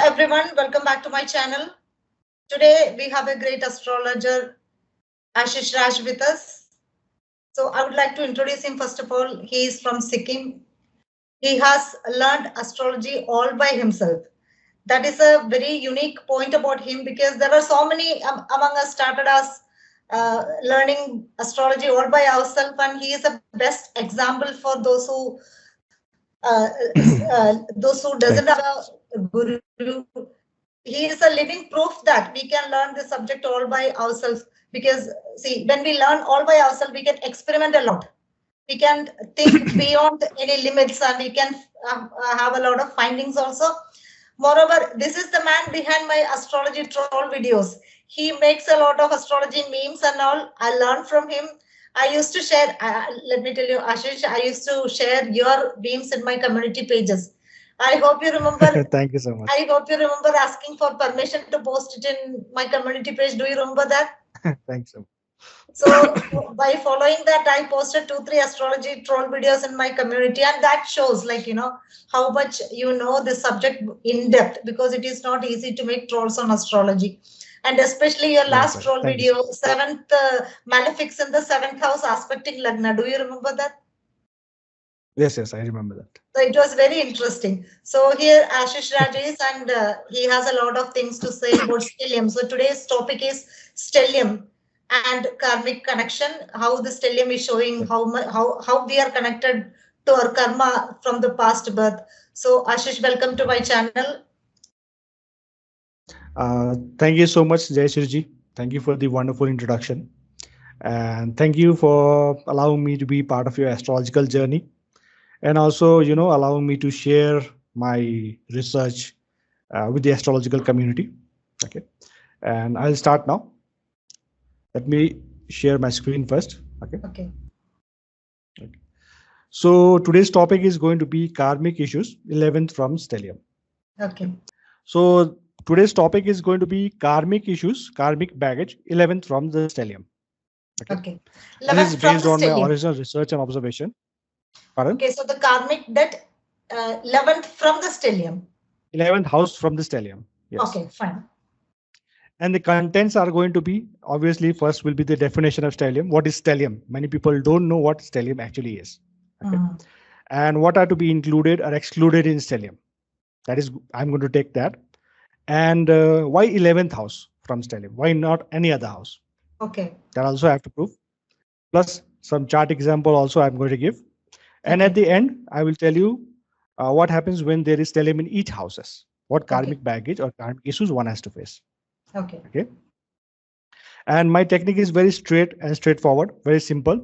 everyone, welcome back to my channel. Today we have a great astrologer, Aashish Raj, with us. So I would like to introduce him first of all. He is from Sikkim. He has learned astrology all by himself. That is a very unique point about him because there are so many among us started us learning astrology all by ourselves, and he is a best example for those who doesn't have a guru. He is a living proof that we can learn the subject all by ourselves, because see, when we learn all by ourselves we can experiment a lot, we can think beyond any limits, and we can have a lot of findings also. Moreover, this is the man behind my astrology troll videos. He makes a lot of astrology memes and all. I learned from him. I used to share, let me tell you, Ashish, I used to share your memes in my community pages. I hope you remember. Thank you so much. I hope you remember asking for permission to post it in my community page. Do you remember that? Thanks so much. So by following that, I posted 2-3 astrology troll videos in my community, and that shows, like, how much you know the subject in depth, because it is not easy to make trolls on astrology. And especially your last troll video, seventh malefics in the 7th house aspecting Lagna. Do you remember that? Yes, I remember that. So it was very interesting. So here Aashish Raj is, and he has a lot of things to say about stellium. So today's topic is stellium and karmic connection, how the stellium is showing how we are connected to our karma from the past birth. So Ashish, welcome to my channel. Thank you so much, Jayashirji. Thank you for the wonderful introduction. And thank you for allowing me to be part of your astrological journey. And also, allowing me to share my research with the astrological community. Okay. And I'll start now. Let me share my screen first. Okay. So today's topic is going to be karmic issues, 11th from stellium. Okay. So today's topic is going to be karmic issues, karmic baggage, 11th from the stellium. Okay. This is based on my original research and observation. Pardon? Okay, so the karmic debt, 11th from the stellium. 11th house from the stellium. Yes. Okay, fine. And the contents are going to be, obviously, first will be the definition of stellium. What is stellium? Many people don't know what stellium actually is. Okay. And what are to be included or excluded in stellium. That is, I'm going to take that. And why 11th house from stellium? Why not any other house? Okay. That also I have to prove. Plus some chart example also I'm going to give. And at the end, I will tell you what happens when there is stellium in each houses. What karmic baggage or karmic issues one has to face. Okay. And my technique is very straight and straightforward, very simple.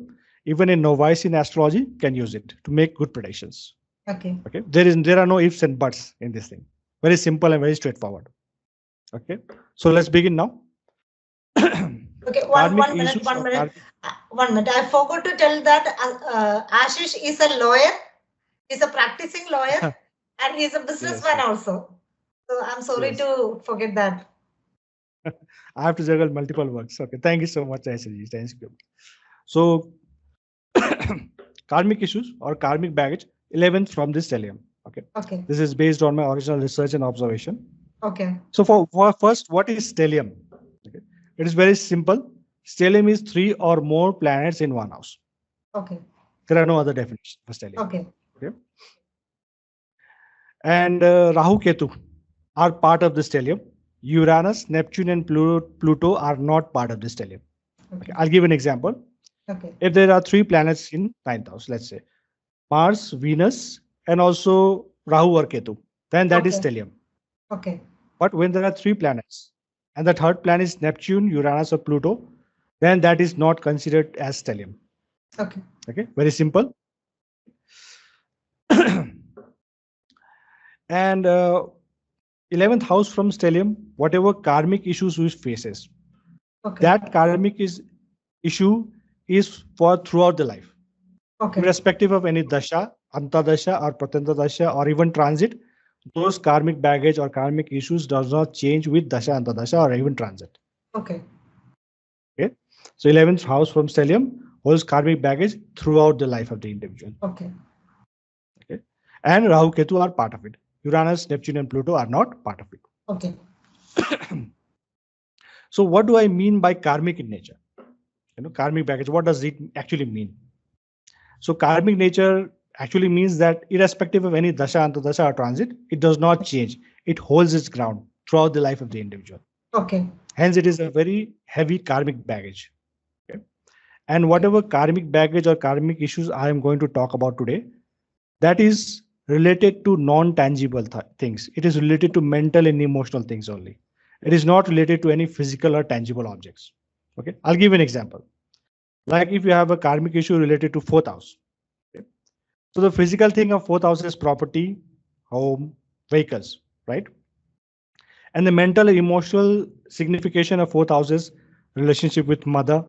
Even a novice in astrology can use it to make good predictions. Okay. There are no ifs and buts in this thing. Very simple and very straightforward. Okay. So let's begin now. Okay, one minute. I forgot to tell that Ashish is a lawyer. He's a practicing lawyer and he's a businessman also. So I'm sorry to forget that. I have to juggle multiple works. Okay, thank you so much, Aashish. Thank you. So, karmic issues or karmic baggage, 11th from this stellium. Okay. This is based on my original research and observation. Okay. So for first, what is stellium? Okay. It is very simple. Stellium is 3 or more planets in one house. Okay. There are no other definitions for stellium. Okay. And Rahu Ketu are part of the stellium. Uranus, Neptune, and Pluto are not part of the stellium. Okay. I'll give an example. Okay. If there are 3 planets in 9th house, let's say Mars, Venus, and also Rahu or Ketu, then that is stellium. Okay. But when there are 3 planets and the third planet is Neptune, Uranus, or Pluto, then that is not considered as stellium. Okay. Okay. Very simple. And 11th house from stellium, whatever karmic issues we faces, that karmic issue is for throughout the life. Irrespective of any dasha, antadasha, or pratanta dasha, or even transit, those karmic baggage or karmic issues does not change with dasha, antadasha, or even transit. Okay. So 11th house from stellium holds karmic baggage throughout the life of the individual. Okay. And Rahu Ketu are part of it. Uranus, Neptune, and Pluto are not part of it. Okay. So what do I mean by karmic in nature? Karmic baggage, what does it actually mean? So karmic nature actually means that irrespective of any dasha, antardasha or transit, it does not change. It holds its ground throughout the life of the individual. Okay. Hence, it is a very heavy karmic baggage. Okay? And whatever karmic baggage or karmic issues I am going to talk about today, that is related to non-tangible things. It is related to mental and emotional things only. It is not related to any physical or tangible objects. Okay, I'll give you an example. Like if you have a karmic issue related to fourth house. Okay? So the physical thing of fourth house is property, home, vehicles, right? And the mental and emotional signification of fourth house is relationship with mother,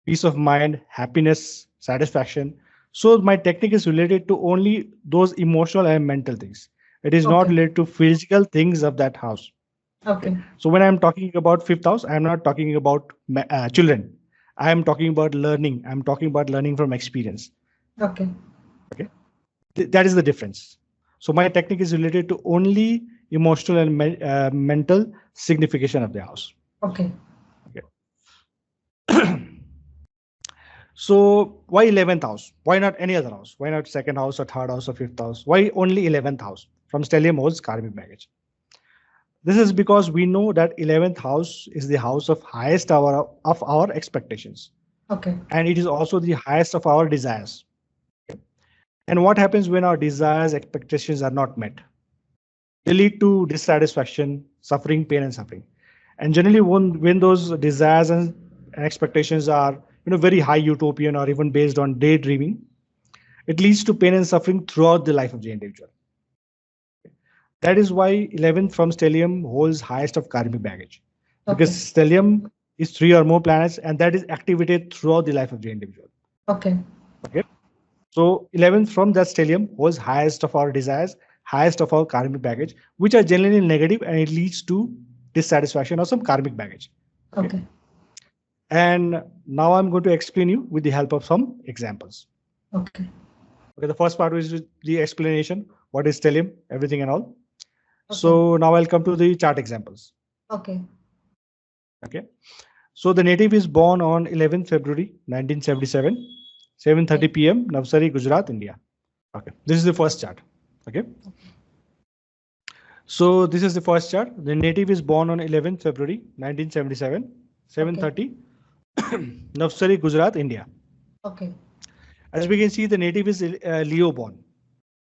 peace of mind, happiness, satisfaction. So my technique is related to only those emotional and mental things. It is not Okay. related to physical things of that house. Okay. Okay. So when I'm talking about fifth house, I'm not talking about children. I am talking about learning. I'm talking about learning from experience. Okay. Okay. That is the difference. So my technique is related to only emotional and mental signification of the house. Okay. Okay. So why 11th house? Why not any other house? Why not second house or third house or fifth house? Why only 11th house? From Stellium holds karmic baggage. This is because we know that 11th house is the house of highest hour of our expectations. Okay. And it is also the highest of our desires. And what happens when our desires, expectations are not met? They lead to dissatisfaction, suffering, pain, and suffering. And generally, when those desires and expectations are very high utopian or even based on daydreaming, it leads to pain and suffering throughout the life of the individual. That is why 11th from Stellium holds highest of karmic baggage, because Okay. Stellium is 3 or more planets, and that is activated throughout the life of the individual. Okay. Okay. So 11th from that stellium was highest of our desires, highest of our karmic baggage, which are generally negative, and it leads to dissatisfaction or some karmic baggage. Okay. And now I'm going to explain you with the help of some examples. Okay. Okay, the first part is the explanation, what is stellium, everything and all. Okay. So now I'll come to the chart examples. Okay. Okay. So the native is born on 11th February 1977, 7:30 p.m. Navsari, Gujarat, India. Okay, this is the first chart. Okay. So this is the first chart. The native is born on 11th February 1977, 7:30, Navsari, Gujarat, India. Okay. As we can see, the native is Leo born.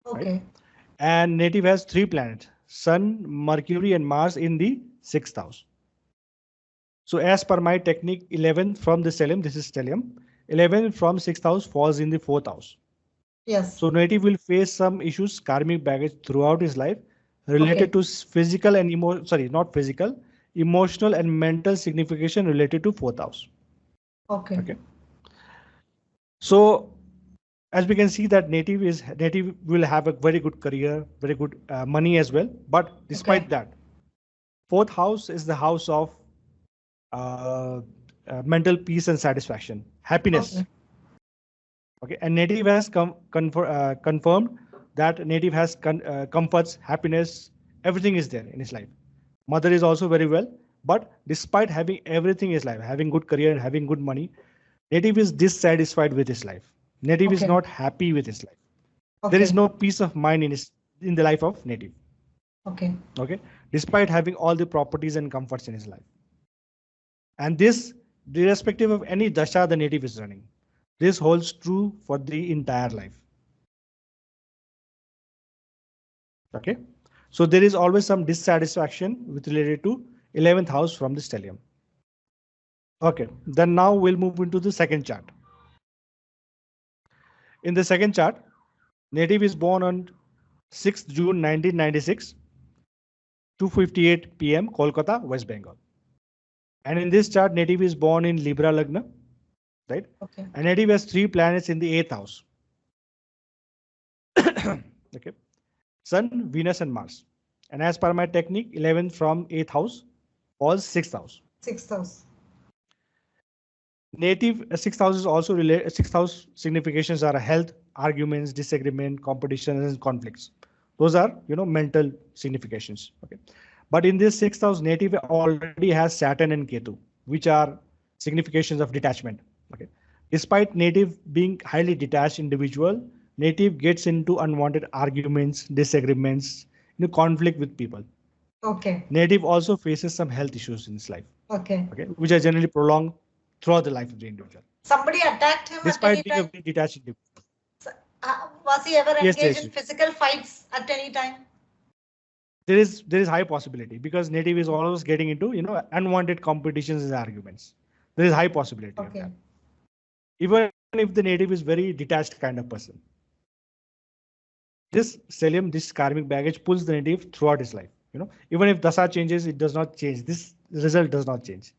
Okay. Right? And native has 3 planets, Sun, Mercury, and Mars in the 6th house. So as per my technique, 11 from the stellium, this is stellium, 11 from 6th house falls in the 4th house. Yes. So native will face some issues, karmic baggage throughout his life related to physical and not physical, emotional and mental signification related to 4th house. Okay. So as we can see that native will have a very good career, very good money as well. But despite that, 4th house is the house of mental peace and satisfaction, happiness. Okay, and native has confirmed that native has comforts, happiness, everything is there in his life. Mother is also very well, but despite having everything in his life, having good career and having good money, native is dissatisfied with his life. Native is not happy with his life. There is no peace of mind in the life of native. Okay. Despite having all the properties and comforts in his life. And this, irrespective of any dasha the native is running. This holds true for the entire life. Okay. So there is always some dissatisfaction with related to 11th house from the stellium. Okay. Then now we'll move into the second chart. In the second chart, native is born on 6th June 1996, 2:58 p.m. Kolkata, West Bengal. And in this chart, native is born in Libra Lagna, right? Okay. And native has 3 planets in the 8th house. Okay. Sun, Venus, and Mars. And as per my technique, 11 from 8th house falls 6th house. 6th house. Native 6th house is also related. 6th house significations are health, arguments, disagreement, competition, and conflicts. Those are mental significations. Okay. But in this sixth house, native already has Saturn and Ketu, which are significations of detachment. Okay. Despite native being highly detached individual, native gets into unwanted arguments, disagreements, conflict with people. Okay. Native also faces some health issues in his life, Okay. okay, which are generally prolonged throughout the life of the individual. Somebody attacked him at any Despite being a time? very detached individual. Was he ever Yes, engaged in physical fights at any time? There is high possibility because native is always getting into unwanted competitions and arguments. There is high possibility of Okay. that. Even if the native is very detached kind of person. This stellium, this karmic baggage pulls the native throughout his life. Even if dasa changes, it does not change. This result does not change.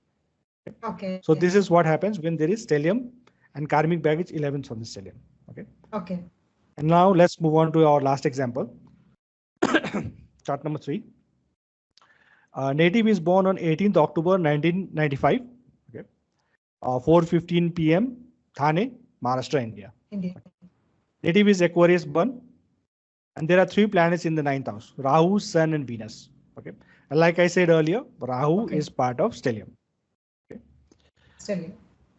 Okay. So this is what happens when there is stellium and karmic baggage 11th from the stellium. Okay. Okay. And now let's move on to our last example. Chart number 3. Native is born on 18th October 1995. Okay. 4:15 p.m. Thane, Maharashtra, India. India. Native is Aquarius born, and there are 3 planets in the 9th house: Rahu, Sun, and Venus. Okay. And like I said earlier, Rahu is part of stellium. Okay. Stellium.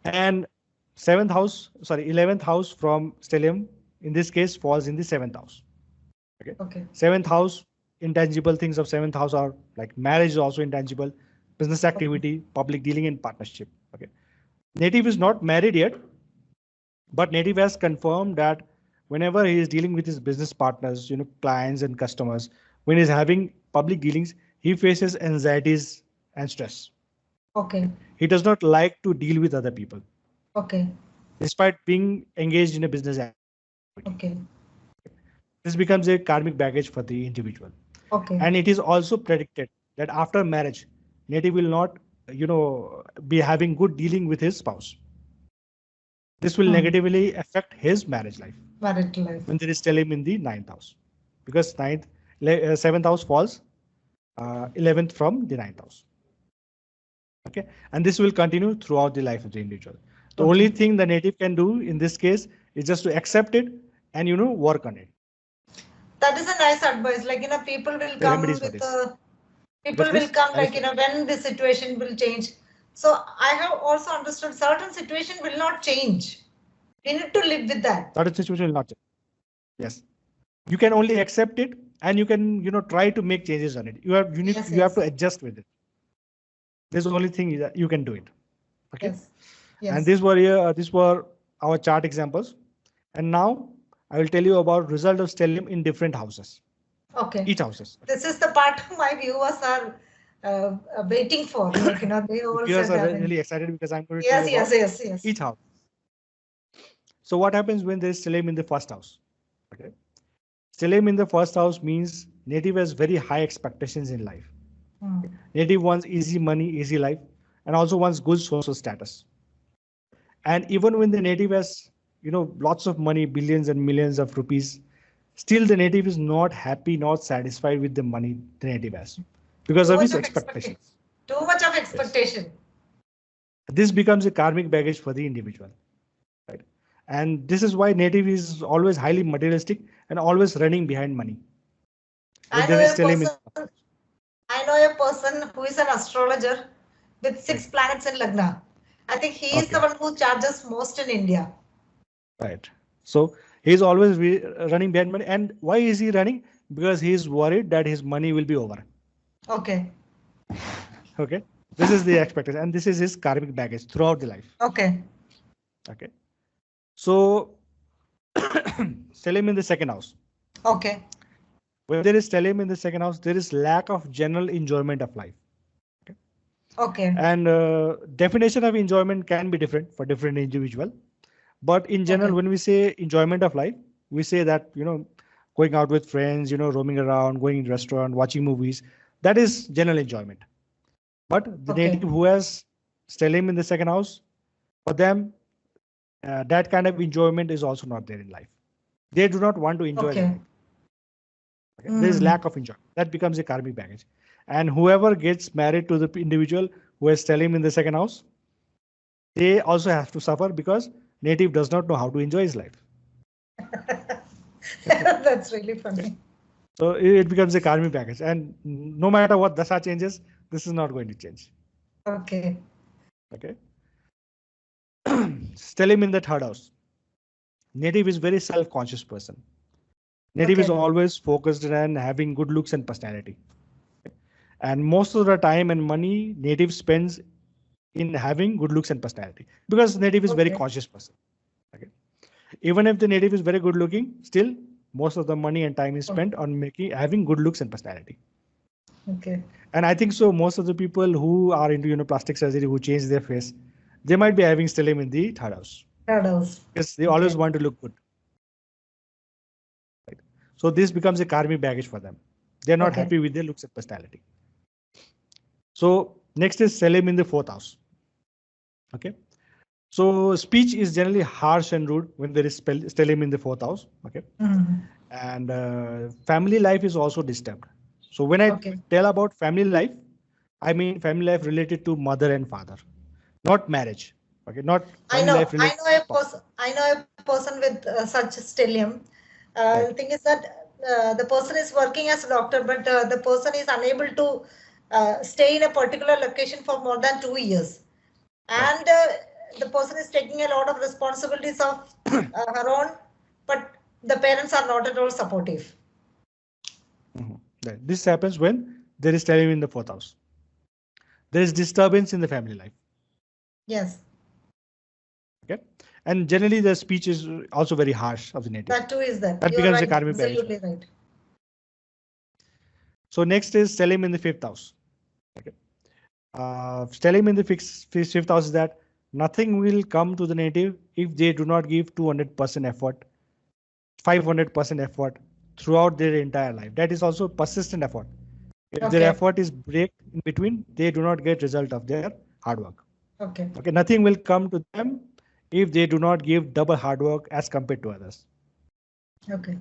And 11th house from stellium in this case falls in the 7th house. Okay. Okay. 7th house, intangible things of 7th house are like marriage is also intangible, business activity, public dealing, and partnership. Okay. Native is not married yet, but native has confirmed that whenever he is dealing with his business partners, clients and customers, when he's having public dealings, he faces anxieties and stress. Okay. He does not like to deal with other people. Okay. Despite being engaged in a business activity. Okay. This becomes a karmic baggage for the individual. Okay. And it is also predicted that after marriage, native will not, be having good dealing with his spouse. This will negatively affect his marriage life. Marriage life. When there is stellium in the 9th house, because 7th house falls 11th from the 9th house. Okay, and this will continue throughout the life of the individual. The only thing the native can do in this case is just to accept it and work on it. That is a nice advice. Like people will come with people will come like when the situation will change. So I have also understood certain situation will not change. We need to live with that. Certain situation will not change. Yes, you can only accept it and you can try to make changes on it. You have to adjust with it. This is the only thing that you can do it. Okay. Yes. And these were our chart examples. And now I will tell you about result of stellium in different houses. Okay. Each houses. This is the part my viewers are waiting for. Like they all viewers are really excited because I'm going to tell you about each house. So what happens when there is stellium in the first house? Okay. Stellium in the first house means native has very high expectations in life. Native wants easy money, easy life, and also wants good social status. And even when the native has, lots of money, billions and millions of rupees, still the native is not happy, not satisfied with the money the native has because of his expectations. Too much of expectation. Yes. This becomes a karmic baggage for the individual. Right? And this is why native is always highly materialistic and always running behind money. I know a person who is an astrologer with 6 planets in Lagna. I think he is the one who charges most in India. Right. So he is always running behind money. And why is he running? Because he is worried that his money will be over. Okay. Okay. This is the expectation. And this is his karmic baggage throughout the life. Okay. Okay. So stellium in the second house. Okay. When there is stellium in the second house, there is lack of general enjoyment of life. Okay. Okay. And definition of enjoyment can be different for different individual. But in general, when we say enjoyment of life, we say that, going out with friends, roaming around, going to restaurant, watching movies, that is general enjoyment. But the native who has stellium in the second house, for them, that kind of enjoyment is also not there in life. They do not want to enjoy life. Okay. There is lack of enjoyment. That becomes a karmic baggage. And whoever gets married to the individual who has stellium in the second house, they also have to suffer because native does not know how to enjoy his life. That's really funny. So it becomes a karmic package. And no matter what dasha changes, this is not going to change. Okay. Okay. Stellium in the third house. Native is very self-conscious person. Native is Okay. always focused on having good looks and personality. And most of the time and money native spends in having good looks and personality because native is very Okay. conscious person. Okay. Even if the native is very good looking, still most of the money and time is Oh, spent on making having good looks and personality. okay. And I think so most of the people who are into plastic surgery who change their face, they might be having stellium in the third house Shadows. because they Okay. always want to look good. Right? So this becomes a karmic baggage for them. They're not Okay. happy with their looks and personality. So next is stellium in the fourth house. Okay. So speech is generally harsh and rude when there is stellium in the fourth house. Okay. Mhm. And family life is also disturbed. So when I Okay. tell about family life, I mean family life related to mother and father, not marriage. Okay. Not I family know. life I related know to a spouse. person. I know a person with such stellium. The Right. thing is that the person is working as a doctor, but the person is unable to stay in a particular location for more than 2 years, Right. and the person is taking a lot of responsibilities of her own, but the parents are not at all supportive. Mhm. Right. This happens when there is stellium in the fourth house. There is disturbance in the family life. Yes, Okay. And generally the speech is also very harsh of the native. that too is that. That You are becomes a right. karmic baggage for Absolutely them. right. So next is stellium in the fifth house. Okay. Stellium in the fifth house is that nothing will come to the native if they do not give 200% effort, 500% effort throughout their entire life. That is also persistent effort. If their Okay. effort is break in between, they do not get result of their hard work. Okay. Okay, nothing will come to them if they do not give double hard work as compared to others. Okay.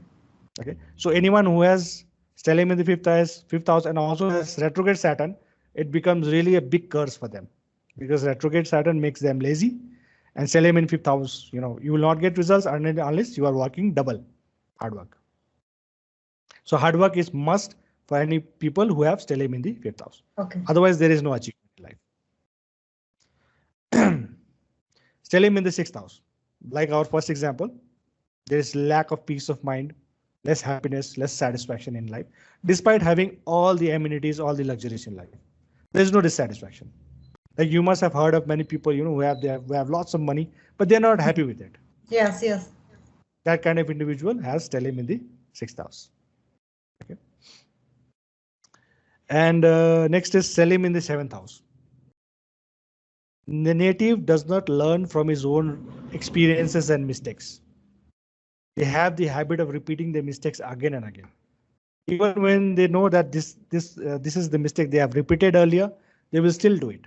Okay, so anyone who has stellium in the fifth house, and also has retrograde Saturn, it becomes really a big curse for them because retrograde Saturn makes them lazy, and stellium in fifth house, you will not get results unless you are working double hard work. So hard work is must for any people who have stellium in the fifth house. Okay. Otherwise, there is no achievement in life. Stellium in the sixth house, like our first example, there is lack of peace of mind, less happiness, less satisfaction in life, despite having all the amenities, all the luxuries in life. There is no dissatisfaction. Like you must have heard of many people, who have lots of money, but they're not happy with it. Yes. Yes. That kind of individual has stellium in the sixth house. Okay. And next is stellium in the seventh house. The native does not learn from his own experiences and mistakes. They have the habit of repeating their mistakes again and again. Even when they know that this is the mistake they have repeated earlier, they will still do it.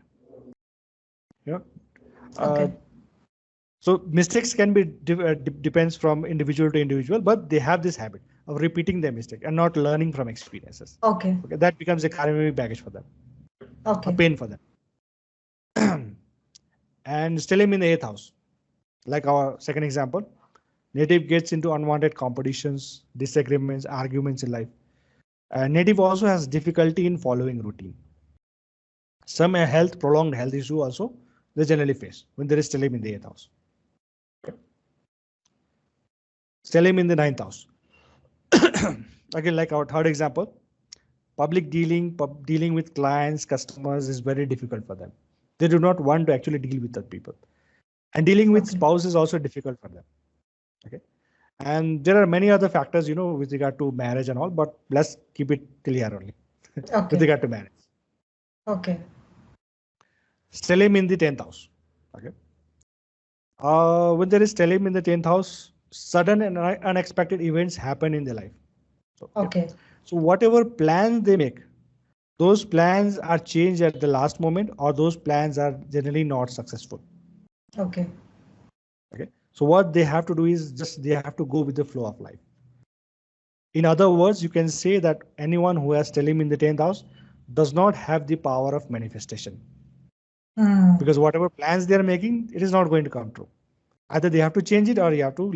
You know, uh, Okay. so mistakes can be depends from individual to individual, but they have this habit of repeating their mistake and not learning from experiences. Okay. Okay, that becomes a karmic baggage for them, a Okay. pain for them. And still him in the eighth house, like our second example, native gets into unwanted competitions, disagreements, arguments in life. Native also has difficulty in following routine. Some prolonged health issue also they generally face when there is stellium in the eighth house. Stellium in the ninth house. Again, like our third example, public dealing with clients, customers is very difficult for them. They do not want to actually deal with other people. And dealing with Okay. spouse is also difficult for them. Okay. And there are many other factors, with regard to marriage and all, but let's keep it till here only with Okay. regard to marriage. Okay. Stellium in the 10th house. Okay. When there is stellium in the 10th house, sudden and unexpected events happen in their life. So, okay. Okay. So whatever plans they make, those plans are changed at the last moment, or those plans are generally not successful. Okay. Okay. So what they have to do is just they have to go with the flow of life. In other words, you can say that anyone who has stellium in the 10th house does not have the power of manifestation Hmm. because whatever plans they are making, it is not going to come true. Either they have to change it or you have to,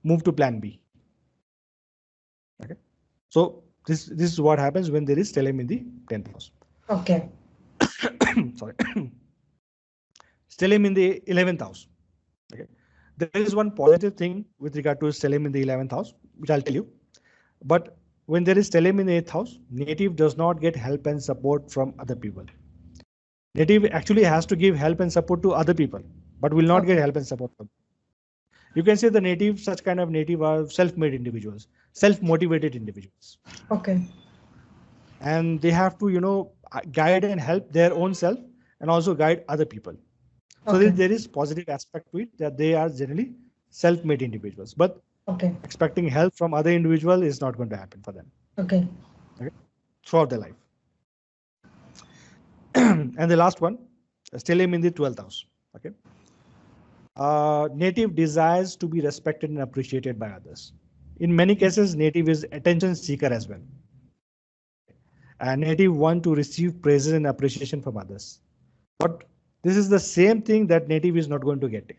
move to plan B. Okay. So this is what happens when there is stellium in the 10th house. Okay. Sorry. Stellium in the 11th house. Okay. There is one positive thing with regard to stellium in the 11th house, which I'll tell you. But when there is stellium in the 8th house, native does not get help and support from other people. Native actually has to give help and support to other people, but will not get Okay. help and support from. You can say the native, such kind of native are self-made individuals, self-motivated individuals, Okay. and they have to, guide and help their own self and also guide other people. So Okay. there is positive aspect to it that they are generally self-made individuals, but Okay. expecting help from other individual is not going to happen for them, Okay. okay, throughout their life. And the last one, stellium in the 12th house. Okay. Native desires to be respected and appreciated by others. In many cases, native is attention seeker as well. And native want to receive praises and appreciation from others. But this is the same thing that native is not going to get.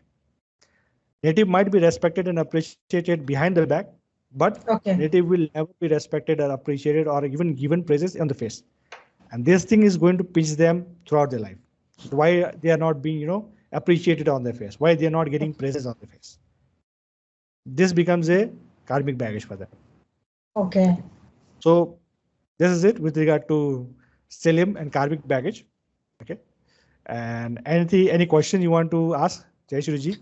Native might be respected and appreciated behind the back, but Okay. native will never be respected or appreciated or even given praises on the face. And this thing is going to pinch them throughout their life. Why they are not being, appreciated on their face? Why they are not getting praises on their face? This becomes a karmic baggage for them. Okay. So this is it with regard to stellium and karmic baggage. Okay. And any question you want to ask, Jayashriji?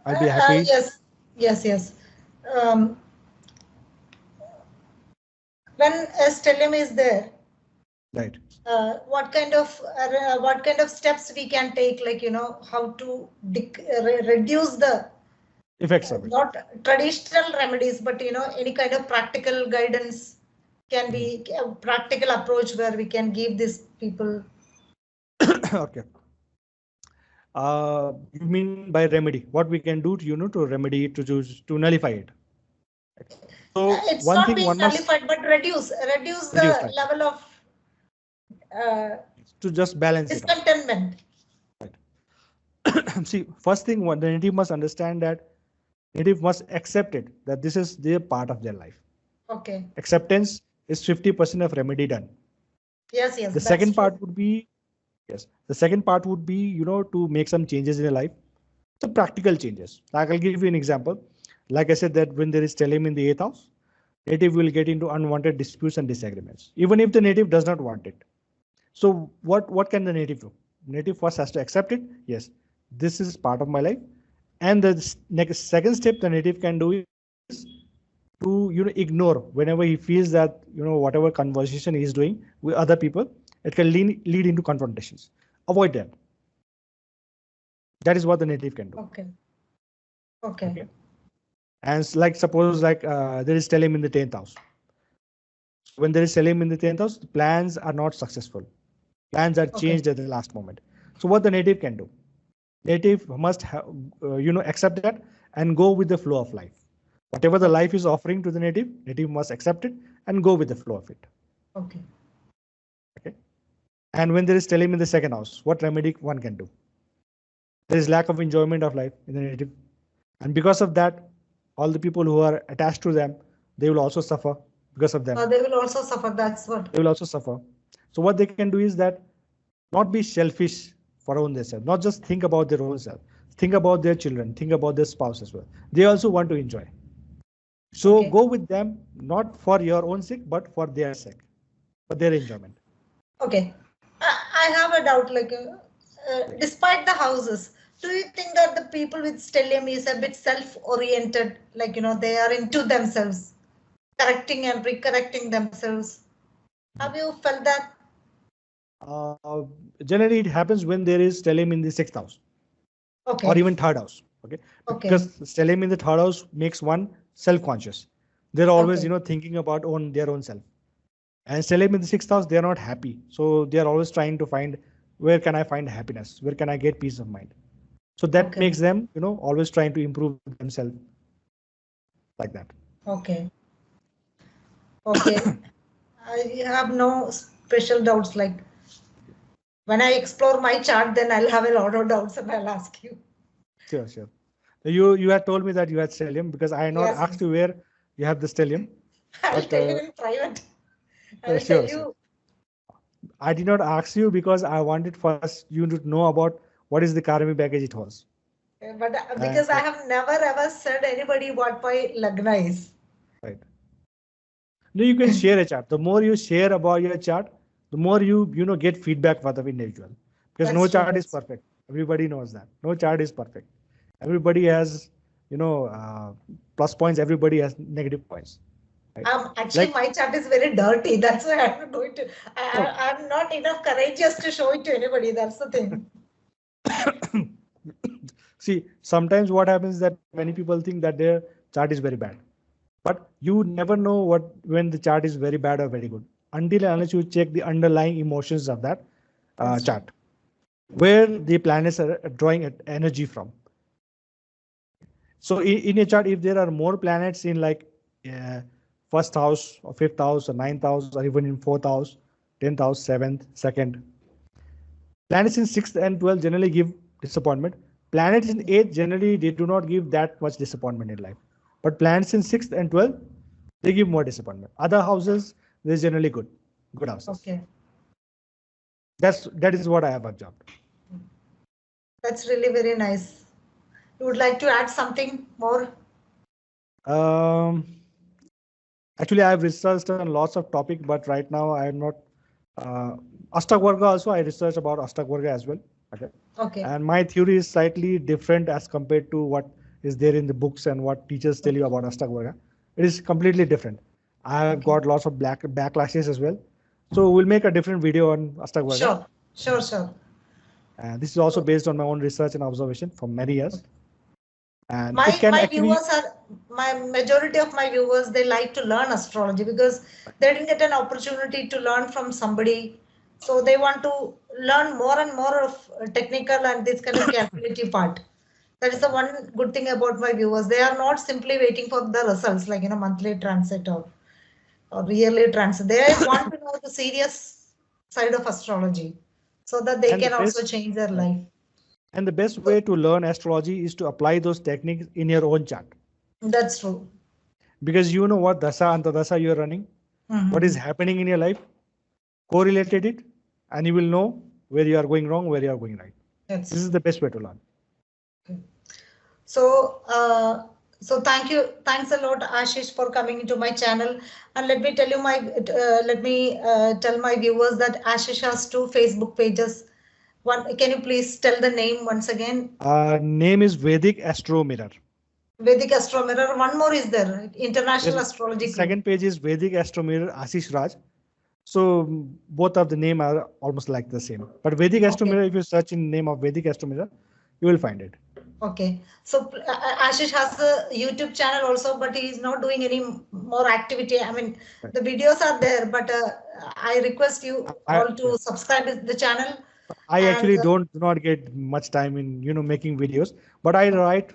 I'll be happy. Yes. Yes. Yes. Um, when a stellium is there, Right. what kind of steps we can take, like how to reduce the Effects of it. not traditional remedies, but any kind of practical guidance can be a practical approach where we can give these people. Okay. You mean by remedy? What we can do to, to remedy it, to nullify it? So It's one not thing being one must nullified, but reduce reduce, the right? level of uh, To just balance it out. discontentment. Right. See, first thing, the native must understand that native must accept it that this is their part of their life. Okay. Acceptance is 50% of remedy done. Yes, yes, The that's second true. part would be, yes, the second part would be, to make some changes in your life. So practical changes. Like I'll give you an example. Like I said, that when there is stellium in the 8th house, native will get into unwanted disputes and disagreements, even if the native does not want it. So what can the native do? Native first has to accept it. Yes, this is part of my life. And the next second step the native can do is to ignore whenever he feels that whatever conversation he is doing with other people, it can lead into confrontations. Avoid them. That is what the native can do. Okay. Okay. Okay. And like suppose like there is stellium in the 10th house. When there is stellium in the 10th house, the plans are not successful. Plans are Okay. changed at the last moment. So what the native can do? Native must have, accept that and go with the flow of life. Whatever the life is offering to the native, native must accept it and go with the flow of it. Okay. Okay. And when there is stellium in the second house, what remedy one can do? There is lack of enjoyment of life in the native, and because of that, all the people who are attached to them, they will also suffer because of them. They will also suffer. That's what. They will also suffer. So what they can do is that not be selfish for own themselves, not just think about their own self, think about their children, think about their spouse as well. They also want to enjoy. So Okay. go with them, not for your own sake, but for their sake, for their enjoyment. Okay. I have a doubt. Like, despite the houses, do you think that the people with stellium is a bit self-oriented? Like, they are into themselves, correcting and recorrecting themselves. Have you felt that? Uh, Generally, it happens when there is stellium in the 6th house or Okay. even 3rd house. Okay, Okay. because stellium in the 3rd house makes one self-conscious. They're always, Okay. thinking about their own self. And stellium in the 6th house, they are not happy. So they are always trying to find where can I find happiness? Where can I get peace of mind? So that Okay. makes them, always trying to improve themselves like that. Okay. Okay. I have no special doubts. Like, when I explore my chart, then I'll have a lot of doubts and I'll ask you. Sure, sure. You had told me that you had stellium because I had not Yes. asked you where you have the stellium. I'll But tell you in private. I will tell sure, sure. you, I did not ask you because I wanted first you to know about what is the karmic package it was. but And because I have never ever said anybody what my lagna is. right. No, you can share a chart. The more you share about your chart, the more you get feedback for the individual. Because no That's true. chart is perfect. Everybody knows that. No chart is perfect. Everybody has plus points. Everybody has negative points. Right? Actually, Like my chart is very dirty. That's why I'm not going to. no. I'm not enough courageous to show it to anybody. That's the thing. See, sometimes what happens is that many people think that their chart is very bad, but you never know what when the chart is very bad or very good until and unless you check the underlying emotions of that That's true. chart, where the planets are drawing energy from. So in a chart, if there are more planets in like uh, first house or fifth house or ninth house or even in fourth house, 10th house, seventh, second, planets in sixth and 12th generally give disappointment. Planets in eighth generally they do not give that much disappointment in life. But planets in sixth and 12th, they give more disappointment. Other houses, they're generally good houses. Okay. That is what I have observed. That's really very nice. You would like to add something more? Um, Actually, I have researched on lots of topic, but right now I am not. Uh, Ashtak also I research about Ashtak as well. Okay, Okay. and my theory is slightly different as compared to what is there in the books and what teachers tell you about Ashtak. It is completely different. I have Okay. got lots of backlashes as well. So we'll make a different video on Ashtak. Sure. Sure. Sure. And this is also So, based on my own research and observation for many years. And my it can my actually viewers are my majority of my viewers. They like to learn astrology because they didn't get an opportunity to learn from somebody, so they want to learn more and more of technical and this kind of calculative part. That is the one good thing about my viewers. They are not simply waiting for the results like monthly transit or yearly transit. They want to know the serious side of astrology so that they and the can also best change their right. life. And the best So way to learn astrology is to apply those techniques in your own chart. that's true. Because you know what dasa and tadasa you're running, what is Mhm. happening in your life, correlated it, and you will know where you are going wrong, where you are going right. That's This is true. the best way to learn. Okay. So, so thanks a lot, Ashish, for coming into my channel. And let me tell my viewers that Ashish has two Facebook pages. One, can you please tell the name once again? Name is Vedic Astro Mirror. Vedic Astro Mirror. One more is there, International There's Astrology Group. second page is Vedic Astro Mirror Aashish Raj. So both of the name are almost like the same. But Vedic Astro Okay. Mirror, if you search in name of Vedic Astro Mirror, you will find it. Okay. So Ashish has a YouTube channel also, but he is not doing any more activity. I mean, Right. the videos are there, but I request you I, all to subscribe to the channel. I And actually do not get much time in making videos, but I write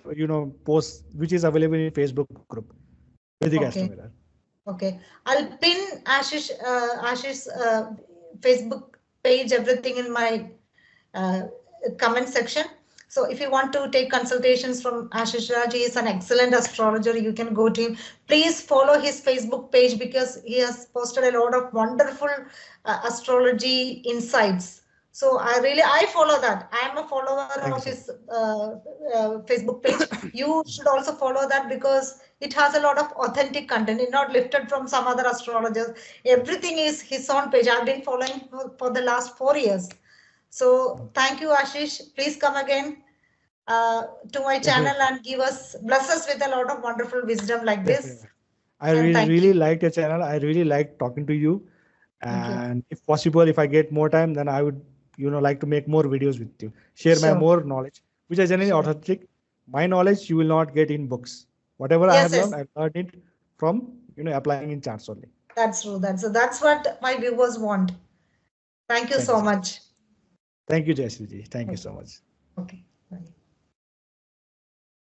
posts which is available in Facebook group Vedic Astro okay, Mirror. okay. I'll pin Ashish's Facebook page, everything in my uh, comment section. So if you want to take consultations from Aashish Raj, he is an excellent astrologer. You can go to him. Please follow his Facebook page because he has posted a lot of wonderful astrology insights. So I follow that. I am a follower Thank you of so much. his Facebook page. You should also follow that because it has a lot of authentic content. It's not lifted from some other astrologers. Everything is his own page. I've been following for the last 4 years. So thank you, Ashish. Please come again to my channel Definitely, and bless us with a lot of wonderful wisdom like this. definitely. I And really, thank you. really liked your channel. I really like talking to you. Thank you. And if possible, if I get more time, then I would, like to make more videos with you, share my Sure. more knowledge, which are generally Sure. authentic. My knowledge you will not get in books. Whatever Yes, yes. I learned it from, applying in charts only. That's true. That's what my viewers want. Thank you Thank you so so much. much. Thank you, Jayashree ji. Thank you Okay. so much. Okay.